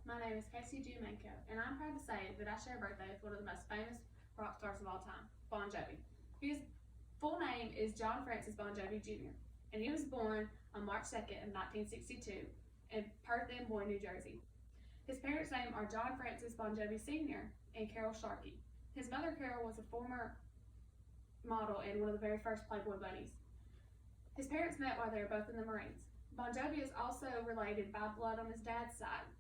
My name is Casey Jumenko, and I'm proud to say that I share a birthday with one of the most famous rock stars of all time, Bon Jovi. His full name is John Francis Bon Jovi Jr., and he was born on March 2nd of 1962 in Perth Amboy, New Jersey. His parents' names are John Francis Bon Jovi Sr. and Carol Sharkey. His mother, Carol, was a former model and one of the very first Playboy bunnies. His parents met while they were both in the Marines. Bon Jovi is also related by blood on his dad's side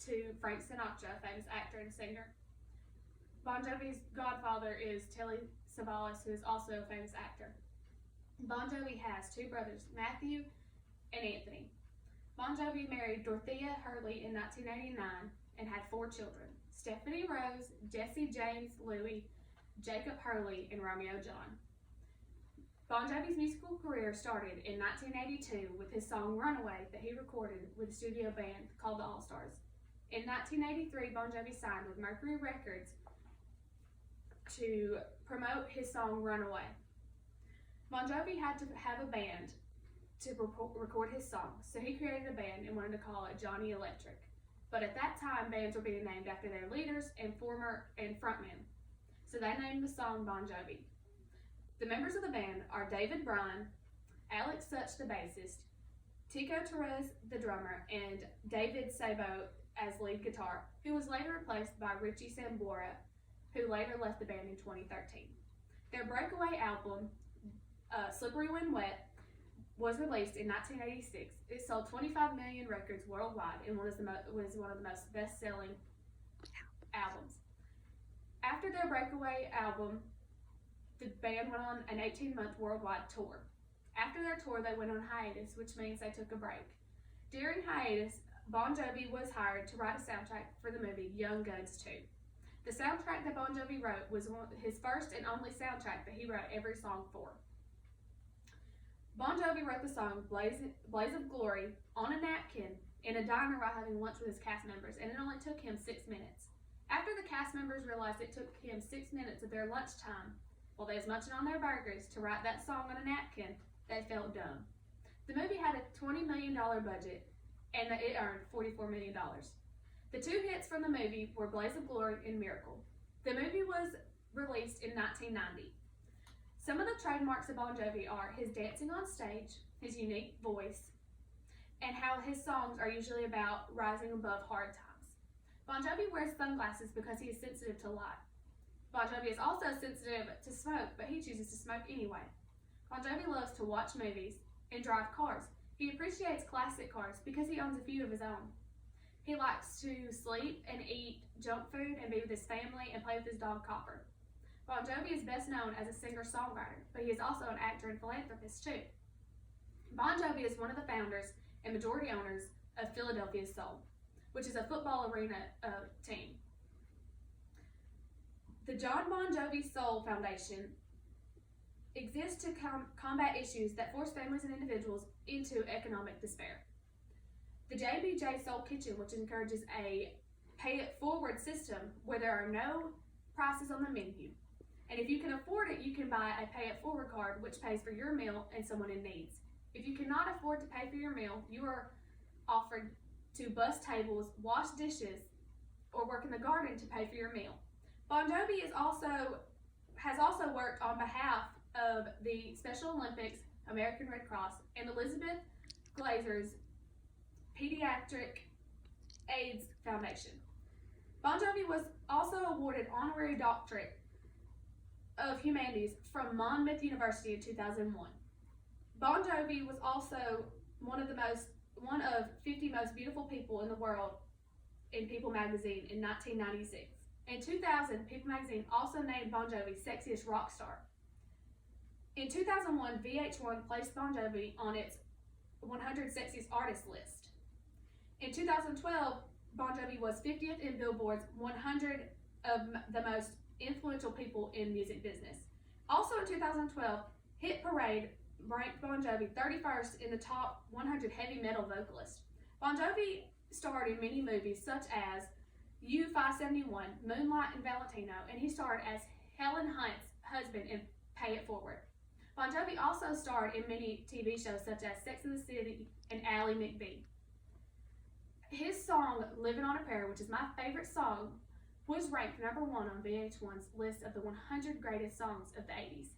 to Frank Sinatra, a famous actor and singer. Bon Jovi's godfather is Telly Savalas, who is also a famous actor. Bon Jovi has two brothers, Matthew and Anthony. Bon Jovi married Dorothea Hurley in 1989 and had 4 children, Stephanie Rose, Jesse James Louis, Jacob Hurley, and Romeo John. Bon Jovi's musical career started in 1982 with his song Runaway that he recorded with a studio band called the All-Stars. In 1983, Bon Jovi signed with Mercury Records to promote his song Runaway. Bon Jovi had to have a band to record his song, so he created a band and wanted to call it Johnny Electric. But at that time, bands were being named after their leaders and frontmen, so they named the song Bon Jovi. The members of the band are David Bryan, Alex Such the bassist, Tico Torres the drummer, and David Sabo as lead guitar, who was later replaced by Richie Sambora, who later left the band in 2013. Their breakaway album, Slippery When Wet, was released in 1986. It sold 25 million records worldwide and was one of the most best-selling albums. After their breakaway album, the band went on an 18-month worldwide tour. After their tour, they went on hiatus, which means they took a break. During hiatus, Bon Jovi was hired to write a soundtrack for the movie Young Guns 2. The soundtrack that Bon Jovi wrote was his first and only soundtrack that he wrote every song for. Bon Jovi wrote the song Blaze of Glory on a napkin in a diner while having lunch with his cast members, and it only took him 6 minutes. After the cast members realized it took him 6 minutes of their lunchtime while they was munching on their burgers to write that song on a napkin, they felt dumb. The movie had a $20 million budget, and it earned $44 million. The 2 hits from the movie were Blaze of Glory and Miracle. The movie was released in 1990. Some of the trademarks of Bon Jovi are his dancing on stage, his unique voice, and how his songs are usually about rising above hard times. Bon Jovi wears sunglasses because he is sensitive to light. Bon Jovi is also sensitive to smoke, but he chooses to smoke anyway. Bon Jovi loves to watch movies and drive cars. He appreciates classic cars because he owns a few of his own. He likes to sleep and eat junk food and be with his family and play with his dog Copper. Bon Jovi is best known as a singer-songwriter, but he is also an actor and philanthropist too. Bon Jovi is one of the founders and majority owners of Philadelphia Soul, which is a football arena team. The John Bon Jovi Soul Foundation exists to combat issues that force families and individuals into economic despair. The JBJ Soul Kitchen, which encourages a pay-it-forward system where there are no prices on the menu. And if you can afford it, you can buy a pay-it-forward card, which pays for your meal and someone in need. If you cannot afford to pay for your meal, you are offered to bus tables, wash dishes, or work in the garden to pay for your meal. Bon Jovi has also worked on behalf of the Special Olympics, American Red Cross, and Elizabeth Glazer's Pediatric AIDS Foundation. Bon Jovi was also awarded Honorary Doctorate of Humanities from Monmouth University in 2001. Bon Jovi was also one of 50 most beautiful people in the world in People magazine in 1996. In 2000, People magazine also named Bon Jovi Sexiest Rock Star. In 2001, VH1 placed Bon Jovi on its 100 Sexiest Artists list. In 2012, Bon Jovi was 50th in Billboard's 100 of the most influential people in music business. Also in 2012, Hit Parade ranked Bon Jovi 31st in the top 100 heavy metal vocalists. Bon Jovi starred in many movies such as U-571, Moonlight, and Valentino, and he starred as Helen Hunt's husband in Pay It Forward. Bon Jovi also starred in many TV shows such as Sex and the City and Ally McBeal. His song, Living on a Prayer, which is my favorite song, was ranked #1 on VH1's list of the 100 greatest songs of the 80s.